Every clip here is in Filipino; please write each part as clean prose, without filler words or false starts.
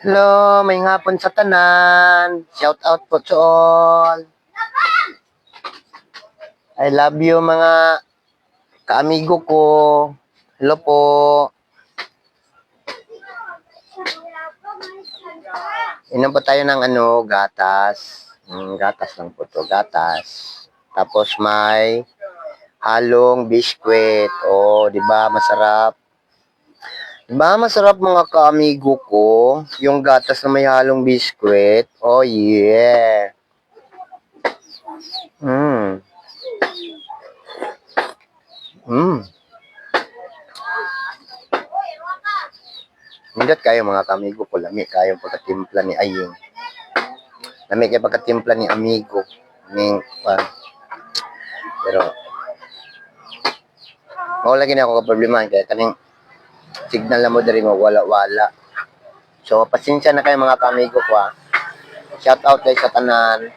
Hello, may hapon sa tanan. Shout out po to all. I love you mga kaamigo ko. Hello po. Inom po tayo ng gatas. Gatas lang po to, gatas. Tapos may halong biskwit. Oh, 'di ba masarap? Diba masarap mga kaamigo ko, yung gatas na may halong biskwit. Oh yeah. Hindot kayo mga kaamigo ko, lami kayo pagkatimpla ni Aying. Lami kayo pagkatimpla ni amigo. Pero, wala lagi na ako kaproblemahan kaya kaning signal na mo dari mo wala-wala. So, pasensya na kayo mga kaamigo ko ha. Shout out kayo sa tanan.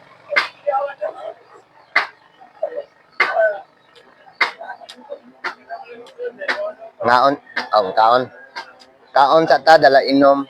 Ngaon, kaon. Kaon sa ta, dala inom.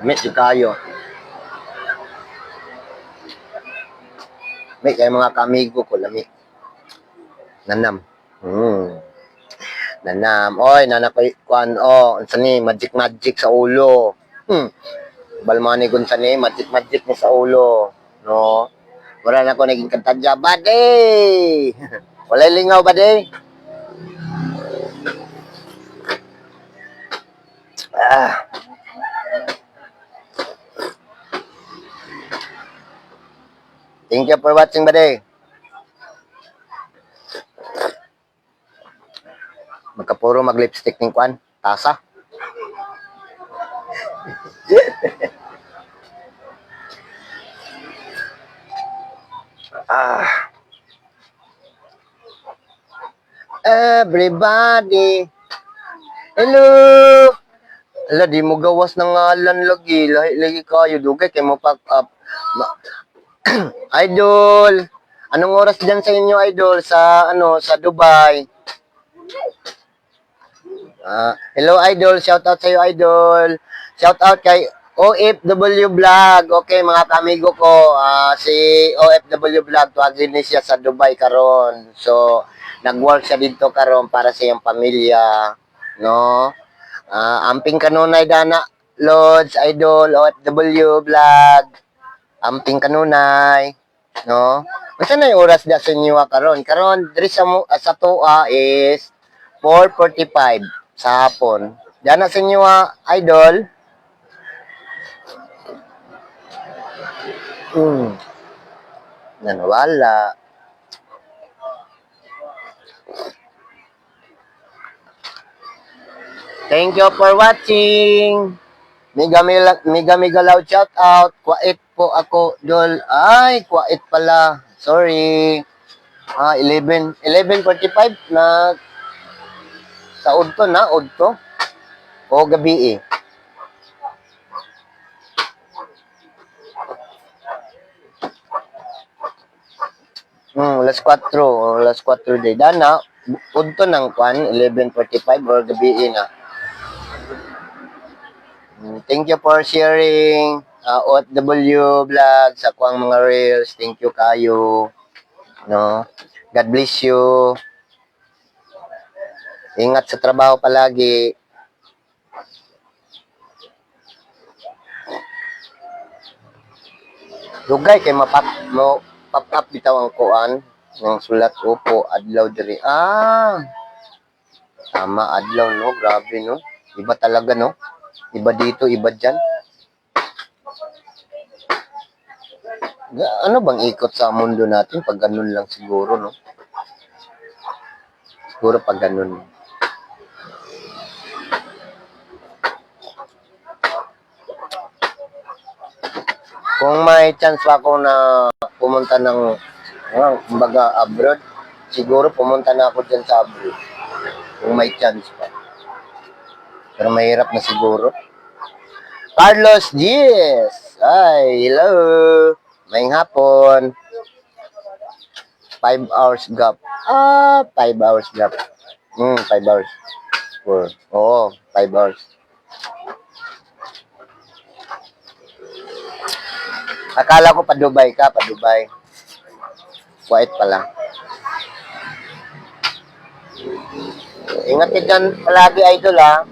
Medyo kayo. May kayo mga kaamigo ko, lami. Nanam. Nanam. Oy, nanakoy kuan unsa ni magic sa ulo. Balmani gun sa ni magic ni sa ulo, no? Wala na ko naging kantadya, bade. Wala lingaw bade. Thank you for watching, bade. Magkapuro mag-lipstick ng kwan, tasa. Everybody. Hello. Ala, di mo gawas ng ngalan lagi. Lahi kayo, dugay kay mo pack up. Idol. Anong oras diyan sa inyo, idol? Sa Dubai. Hello, idol. Shout out sa iyo, idol. Shout out kay OFW Vlog. Okay, mga kamigo ko. Si OFW Vlog, tuwagin ni siya sa Dubai karon. So, nag-work siya dito karon para sa iyang pamilya. No? Amping kanunay dana, Lods, idol, OFW Vlog. Amping kanunay. No? Masa na yung oras da sa inyo karon? Karon, diri sa tuwa is 4:45 sa hapon. Dana sa inyo idol. Nanwala. Thank you for watching. Mega loud shout out. Kwait po ako, dol. Ay, kwait pala. Sorry. 11:45 na sa udto na, udto. O gabi eh. Alas 4 day. Dana, udto ng kwan, 11:45 or gabi na. Thank you for sharing OFW vlog sa kuang mga reels. Thank you kayo. No? God bless you. Ingat sa trabaho palagi. Dugay kay pop up bitaw ang kuan ng sulat upo adlaw diri. Tama adlaw no, grabe no. Iba talaga no. Iba dito, iba diyan. Ano bang ikot sa mundo natin pag ganun lang siguro, no? Siguro pag ganun. Kung may chance pa ako na pumunta ng, kumbaga, abroad, siguro pumunta na ako dyan sa abroad. Kung may chance pa. Pero mahirap na siguro. Carlos Diaz! Ay, hello! May hapon. 5 hours gap. 5 hours gap. 5 hours. 4. Oo, 5 hours. Akala ko pa Dubai ka, pa Dubai. Kuwait pala. Ingat ka dyan palagi, idol, ha?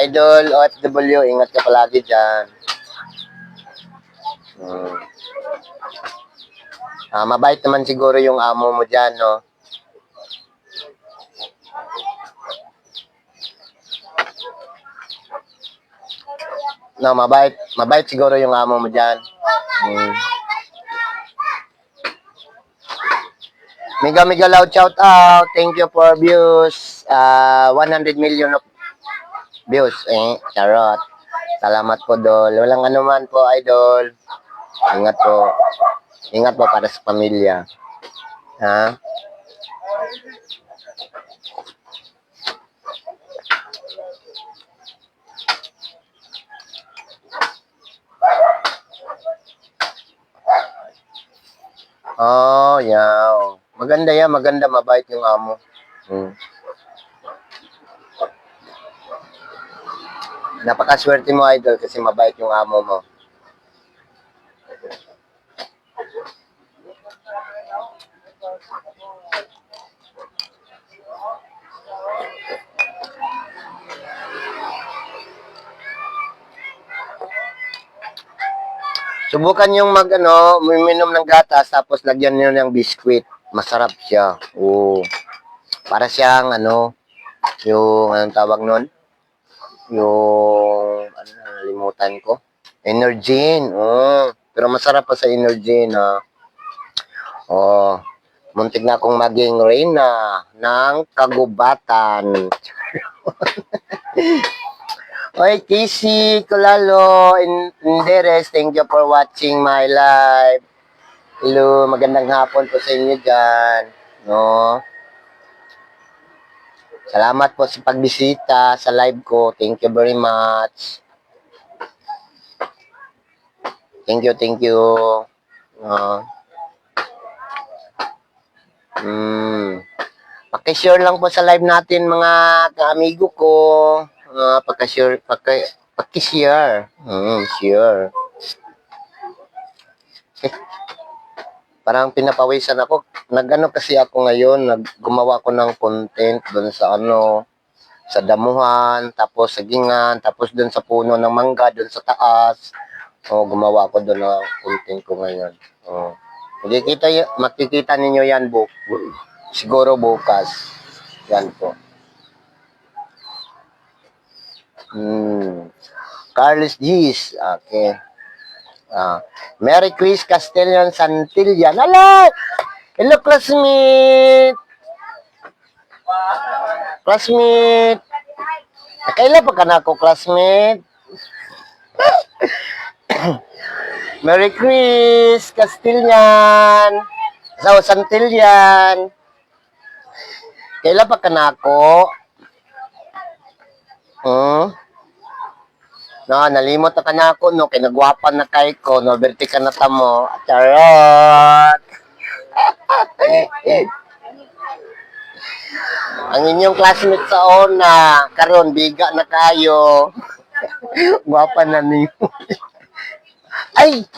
Idol, OFW, ingat ka palagi dyan. Mabait naman siguro yung amo mo dyan, no? No, mabait. Mabait siguro yung amo mo dyan. Mega loud shout out. Thank you for views. 100 million of views. Charot. Salamat po, Dol. Walang anuman po, idol. Ingat po. Ingat po para sa pamilya. Ha? Oh, yeah. Maganda yan, maganda, mabait yung amo. Napakaswerte mo, idol, kasi mabait yung amo mo. Subukan yung uminom ng gatas tapos lagyan niyo ng biskwit. Masarap siya. Oo. Para siyang yung anong tawag nun? Yung nalimutan ko. Energin. Pero masarap pa sa Energin, ha. Muntik na akong maging reyna ng kagubatan. Oy, Casey, Kulalo, Inderes, thank you for watching my live. Hello, magandang hapon po sa inyo dyan. No? Salamat po sa pagbisita sa live ko. Thank you very much. Thank you, thank you. Pakishare lang po sa live natin mga ka-amigo ko. Pakishare. Share. Parang pinapawisan ako. Nag-ano kasi ako ngayon, gumawa ko ng content doon sa sa damuhan, tapos sa gingan, tapos doon sa puno ng mangga, doon sa taas. Gumawa ko doon ng content ko ngayon. Makikita ninyo yan siguro bukas. Yan po. Carlos G's. Okay. Mary Chris Castellan Santillan. Hello! Hello, classmate! Classmate! Nakailan pa ka na ako, classmate? Mary Chris Castellan Santillan. Kailan pa ka na ako? Nalimot na ka na ako, no? Kinagwapan na kay ko, no? Berti ka na tamo. Charot! Ang inyong classmate sa una, karon biga na kayo. Gwapa na niyo. Ay,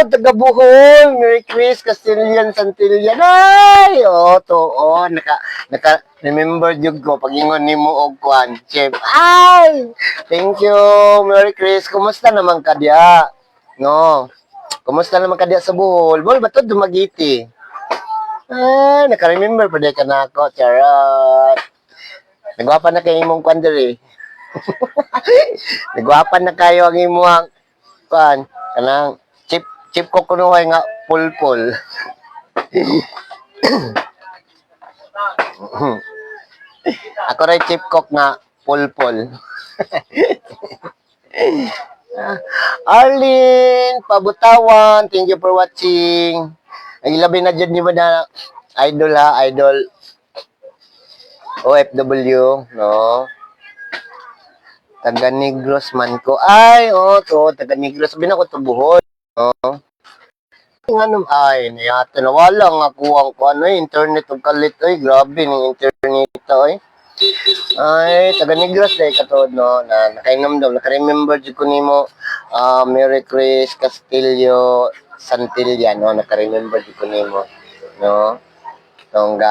taga Bohol. Mary Chris Castellan Santillan. Ay, remember jud ko pagingon nimo og kwan, chef. Ay, thank you, Mary Chris. Kumusta naman ka diya? No. Kumusta naman ka diya sa Bohol? Bohol ba to Dumagiti? Ay, naka-remember pa di ka na ako, charot. Nagwapa na kayo imong kwan diri. Nagwapa na kayo ang imong kan kanang chip ko kunuhay nga pulpul. Ako ray chip cook nga pulpul. Arlene, pabutawan, thank you for watching. Ay labi na dyan ni mo na idol ha, idol OFW, no? Taga Negros man ko. Ay, to, taga Negros. Sabi na ko tubuhon, no? Ano, ay, niyata na wala nga kuwang ko, ano, internet of kalit, ay, grabe, ng internet, ay. Ay, taga Negros dahil katod, no, na nakainom daw, nakaremember dyan ko nimo, Mary Chris Castillo Santilla, no, nakaremember dyan ko nimo, no, itong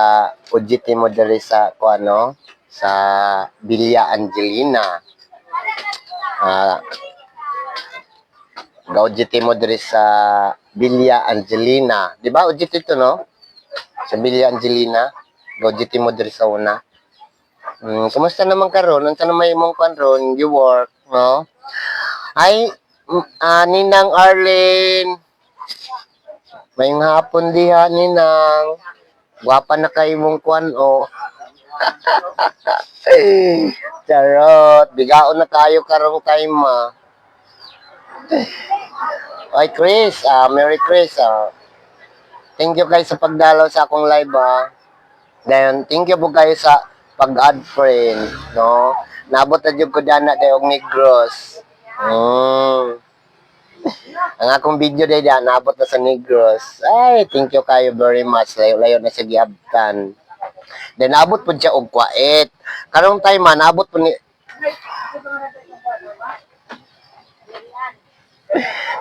ujiti mo dali sa, ano, sa Villa Angelina, ujiti mo dali sa Villa Angelina, di ba, ujiti ito, no, sa Villa Angelina, ujiti mo dali sa una. Kumusta naman karon? Unsa na may imong karon? You work, no? Ay, Ninang Arlene. Mayong hapon diha, Ninang. Gwapa na kay imong kwan, oh. Charot. Bigaon na kayo karong time, Ay, Chris. Merry Chris, Thank you guys sa pagdalaw sa akong live, Then, thank you po kayo sa pag-add friend, no? Nabot na dyan ko dana dayong Negros. Ang akong video day dyan, nabot na sa Negros. Ay, thank you kayo very much. Layo na siya giabtan. Then, nabot po siya og kwait. Karong time man, nabot po ni...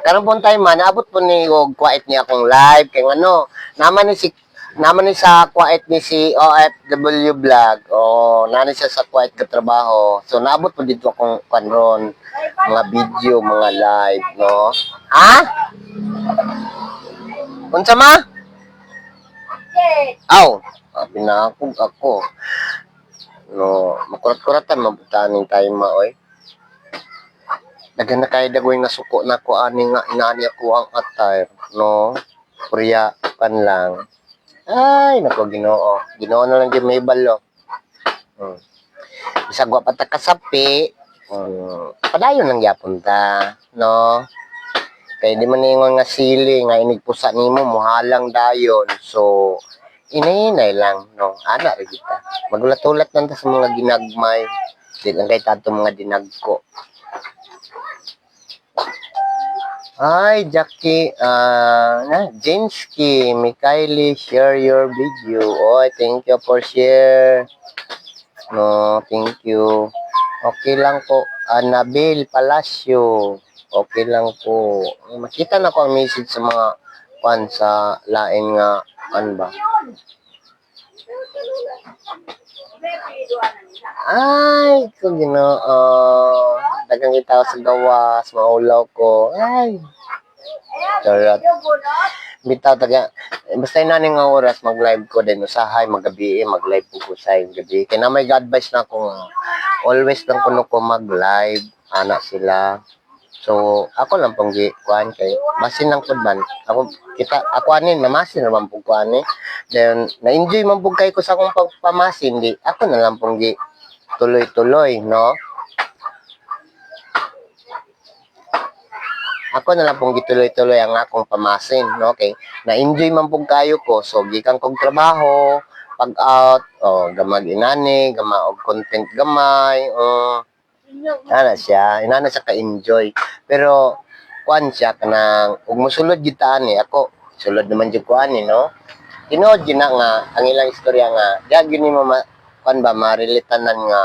Karong po time man, nabot po ni og kwait niya akong live. Kaya ano, naman ni sa quiet ni si OFW Vlog. Nani siya sa quiet ka trabaho. So, naabot po dito akong kanron. Mga video, mga live, no? Ha? Unsa ma? Aw, pinakog ako. No, makurat-kuratan, mabutaning tayo oy. Dagan na kayo dagoy nga suko na ko ani nga inani ako ang attire, no? Kurya pan lang. Ay, nako Ginoo. Ginoo na lang yung may balo. Bisag wa pa ta kasapi, padayon lang gyapon ta, no? Kay di man ningon nga sili nga inigpusa nimo mohalang dayon. So, inay lang, no? Ana ra kita. Magulat-ulat lang ta sa mga ginagmay. Di lang kay tato mga dinagko. Hi, Jackie, Jinsky, Mikhaili, share your video. Oh, thank you for share. No, thank you. Okay lang po. Nabil Palacio. Okay lang po. Makita na ko ang message sa mga fan sa lain nga, ba? Ay, kung Ginoo. Dagang kita sa gawas, maulaw ko. Ay. Charot. Bitaw taga. Basta inani nga oras mag-live ko din usahay magabi mag-live ko sa gabi. Kaya na may advice na ako always lang kuno ko mag-live anak sila. So, ako lang pong kuan kay masin lang pud man. Ako anin mamasin naman pug kuan ni. Then na-enjoy man pug kay ko sa akong pagpamasin di. Ako na lang pong tuloy-tuloy, no? Ako na lang pong gituloy-tuloy ang akong pamasin, no? Okay? Na-enjoy man pong kayo ko. So, gikan kong trabaho, pag-out, gamag inani, gama og content gamay, ana siya ka-enjoy. Pero, kuan siya kanang, ug mosulod gyud ta ani, ako, sulod naman gyud ko ani, no? Tinuod gyud na nga, ang ilang istorya nga, diag yun mo, kuan ba, marelatanan nga,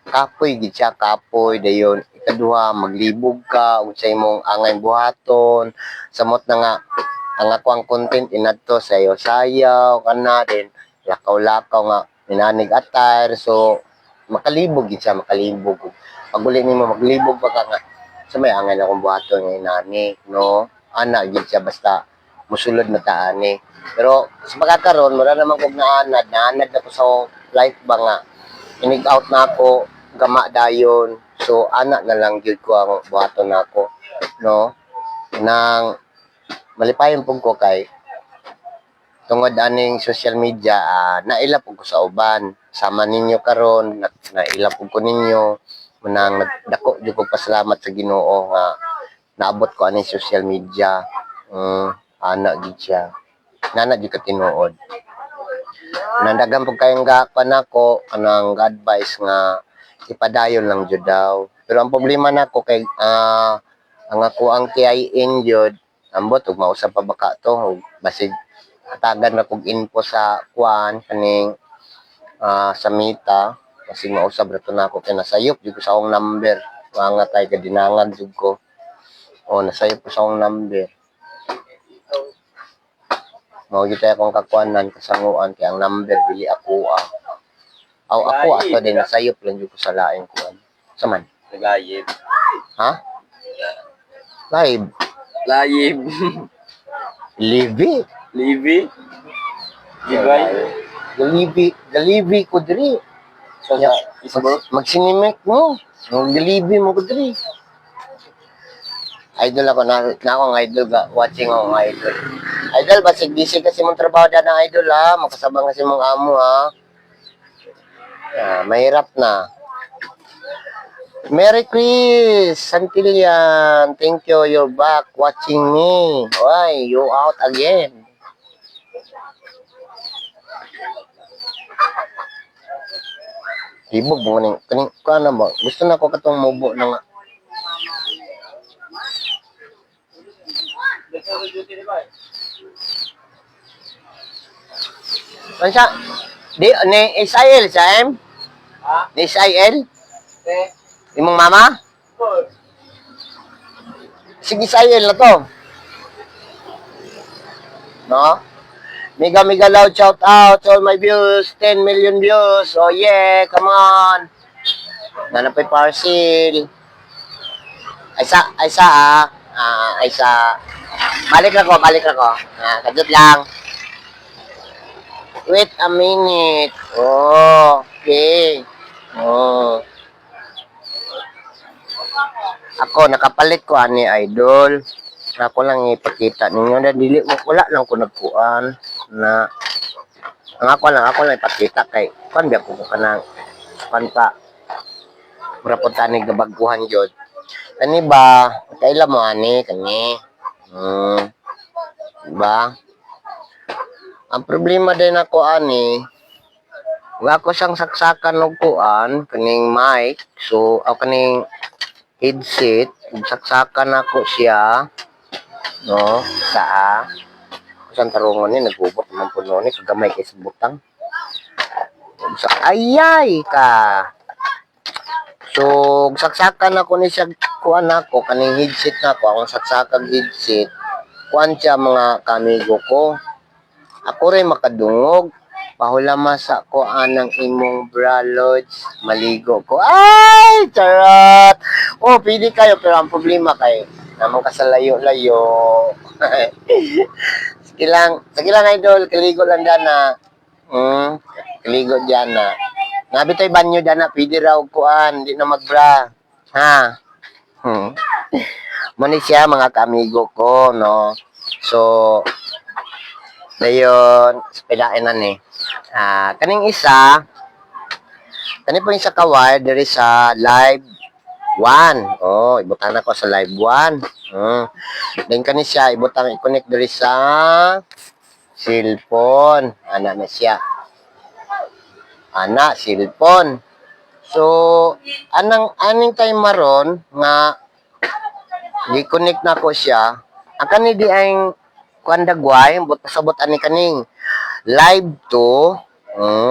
kapoy gid siya, kapoy, dayon, ikaduha, maglibog ka, ug sa imong angay buhaton, samot na nga, ang ako ang content inadto sayaw-sayaw, kana din, lakaw-lakaw nga, minanig attire, so, makalibog gid siya, makalibog. Pag uli nimo maglibog pa ka nga, sa may angay na akong buhaton nga inani, no? Ana gid siya, basta, musulod na taani. Pero, sa pagkakaroon, wala naman kong naanad na ko sa life ba nga, inig out na ako, gama dayon. So, anak na lang gyud ko ang buhaton nako, no? nang malipayon pug ko kay tungod aning social media, naila pug ko sa uban. Sama ninyo karon, naila pug ko ninyo. Manang dako jud ko pasalamat sa Ginoo nga naabot ko aning social media. Ana gid siya. Nana di ka tinuod. Nandagan pug kayong gapan ako kanang advice nga ipadayon lang jud daw. Pero ang problema nako kay ang ako ang KIN jud ambot ug mausap pa baka to basig hatagan na kog info sa kuan kaning sa Mita basig mausab ra to nako kay nasayop jud ko sa akong number. Nga tay kadinangan jud ko. Nasayop ko sa akong number. Mao gyud akong kakuanan kasanguan kay ang number dili ako ako ato din nasayop lang jud ko sa laing kuan. Sa man? Live. Ha? Live. Live. Live. Live. Galibi ko diri. So, Magsinimek mo. Galibi mo ko diri. Idol ako na akong idol watching akong idol. Idol basig busy kasi mong trabaho dyan ng idol ha. Makasabang kasi mong amo ha. Mahirap na. Merry Chris Santillan, thank you, you're back watching me. Why, you out again? Ibog mo ning kaning kana ba? Gusto na ko katong mubo na nga. Kansa? Di ni Isael sa em? Ha? Ni Isael? Imong mama? Sige Isael na to. No? Mega loud shout out to all my views, 10 million views. Oh yeah, come on. Nanapay parcel. Aysa Aysa. Balik na ko. Kadot lang. Wait a minute. Okay. Ako nakapalit ko ani idol. Ako lang ipakita ninyo na dili wala lang ko nagkuan na ako lang ipakita kay kan biya ko kanang kan pa rapunta ni gabaguhan jud. Kani ba kaila mo ani kani? Diba? Ang problema din ako ani wala ko siyang saksakan og kuan kaning mic so kaning headset saksakan ako siya no sa kusang tarungon ni nagbubot man puno ni kagamay kay sa butang sa ayay ka so saksakan ako ni siya kuan ako kaning headset nako akong saksakang headset kuan siya mga kamigo ko ako rin makadungog pahulamasa ko anang imong bralods maligo ko ay charot pili kayo pero ang problema kay namang kasalayo-layo sige lang idol kaligo lang dana kaligo dyan nabitoy banyo dana pwede raw kuan di na magbra ha muna siya mga kamigo ko no so dayon pilain na ni kaning isa kani po yung sa kawire diri sa live 1 ibutan ako sa live 1 then kani siya ibutang i-connect diri sa cellphone ana na siya cellphone so aning time maron nga gi-connect na ko siya ang kani di ang kuandagway sabot ani kaning live to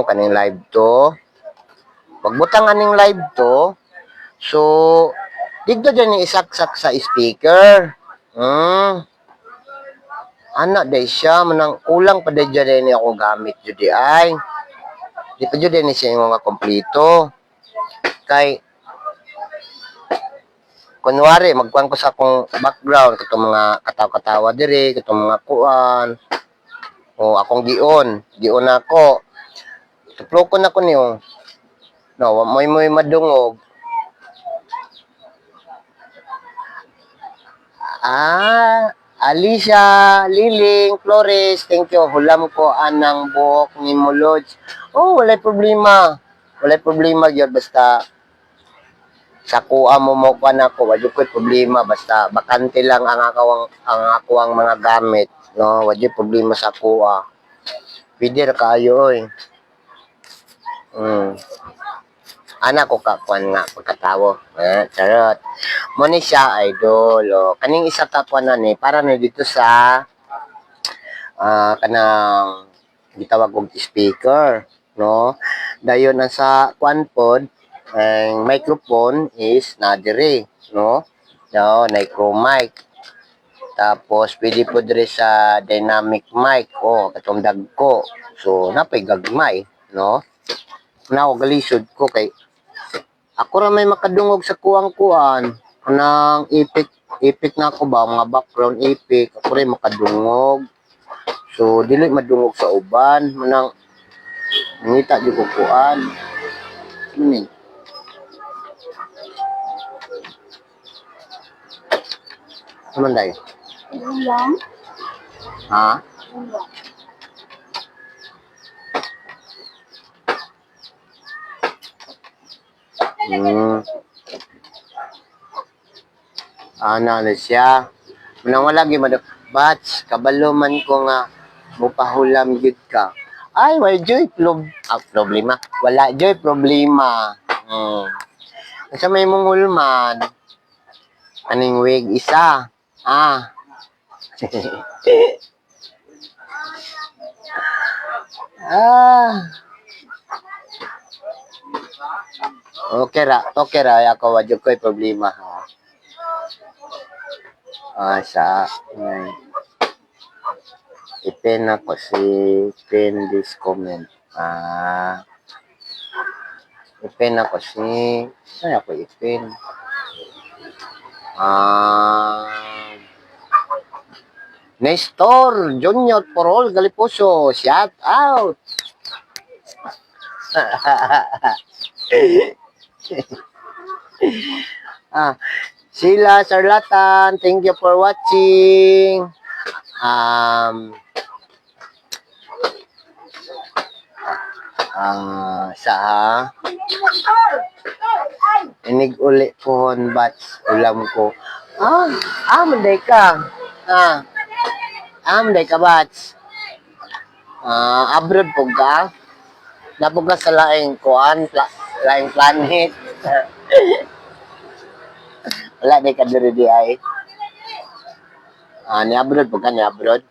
kaning live to pagbutang aning live to so digdo dyan ni isaksak sa speaker anak day siya manang kulang pa day dyan ni ako gamit judi ay di pa judi ni siya yung mga kompleto kay kunwari magkuhan ko sa akong background katong mga katawa-katawa diri katong mga kuan akong gion ako tuplo ko na ko niyo no moy madungog Alicia, Liling, Flores, thank you. Hulam ko anang buhok ni Mulod. Oh, walay problema. Walay problema gyud basta sa kuha mo mo pa na ko, wala ko problema basta bakante lang ang ako ang mga gamit, no? Wala problema sa kuha. Pwede ra kaayo oy. Anak ko kakuan nga pagkatawo. Charot. Mo ni siya idol. Kaning isa kakuan na ni para na dito sa kanang gitawag og speaker, no? Dayon ang sa kuan pod ang microphone is na dire, no? No, micro mic. Tapos pwede po dire sa dynamic mic katong dagko. So napay gagmay, no? Na ako galisod ko kay ako ra may makadungog sa kuang-kuan nang ipik na ako ba mga background ipik ako rin makadungog. So dili madungog sa uban manang ngita di ko kuan. Ni. Naman dai. Ha? Ana na siya. Manang wala gyud mad batch kabalo man ko nga mupahulam gyud ka. Ay, wala joy problema. Wala joy problema. Sa may mong hulman. Aning wig isa. Okay ra. Ako wadyo ko'y problema ha. Ipin ako si pin this comment. Ipin ako si ay ako ipin. Nestor Junior Porol Galiposo, shout out. Sila Sarlatan, thank you for watching. Inig uli pohon bats ulam ko. Manday ka. Manday ka bats. Abroad po ka. Napog ka sa laing kuan, laing planet. Wala di ka diri di ay. Ni abroad po ka, ni abroad.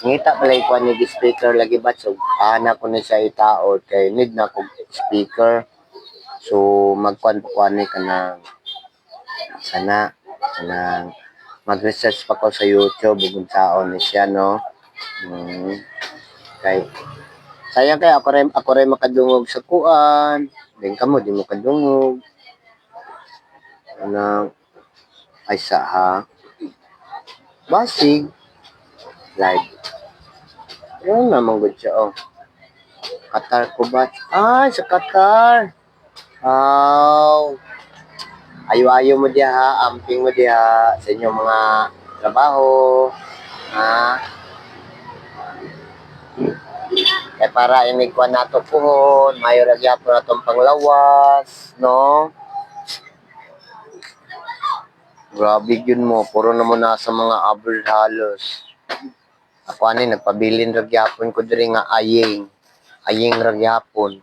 Ngita pala ko ni speaker lagi ba so ana ko ni siya itaod kay need na ko speaker. So magkuan ni kana sana mag-research pa ko sa YouTube ug saon ni siya no. Kay sayang kay ako rin makadungog sa kuan. Din kamo di mo kadungog. Ay ha. Basig live. Yun naman good siya, Qatar ko ba? Sa Qatar. Ayo-ayo mo diya ha, amping mo diya sa inyong mga trabaho. Kaya para inigkuhan nato pohon, mayo ra gyapon natong panglawas, no? Grabe yun mo, puro naman nasa mga abroad halos. Ako nagpabilin ra gyapon ko diri nga aying ra gyapon.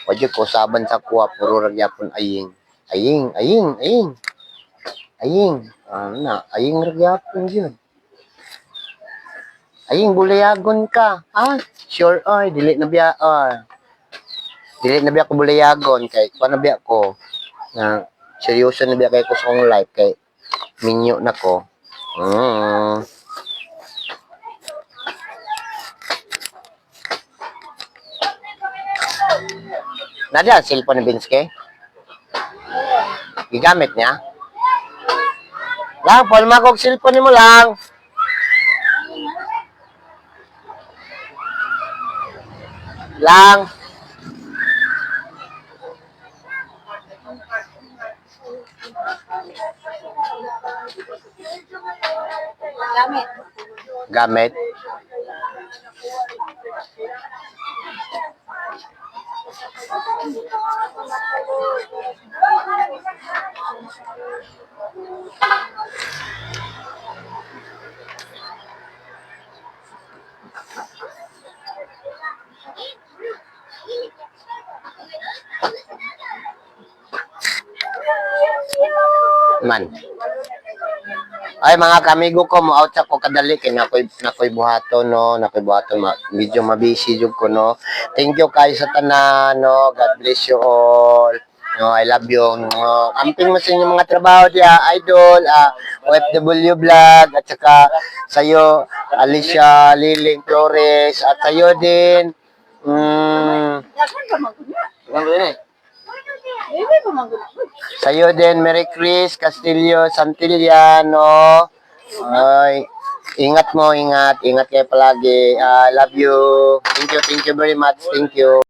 Wadyo ko saban sa kuha puro ra gyapon aying. Aying ra gyapon yun. Aying bulayagon ka. Sure dili na biya Dili na biya ko bulayagon kay kuan na biya ko. Na seryoso na biya kay ko sa akong life kay minyo na ko. Nada cellphone ni Binske? Gigamit niya? Lang, palma kong cellphone mo lang. Lang. Gamit. Gamit. Man. Ay mga kamigo ko mo out sa ko kadali kay nakoy buhaton no, nakoy buhaton medyo mabisi jud ko no. Thank you kay sa tanan no. God bless you all. No, I love you. No, amping mo sa inyong mga trabaho dia, idol, OFW vlog at saka sayo Alicia Liling Flores at sayo din Dagan pa maguna. Ano ba yun eh? Dili pa maguna. Sa'yo din, Mary Chris Castillo Santillano. Ay, ingat mo, ingat. Ingat kayo palagi. Love you. Thank you very much. Thank you.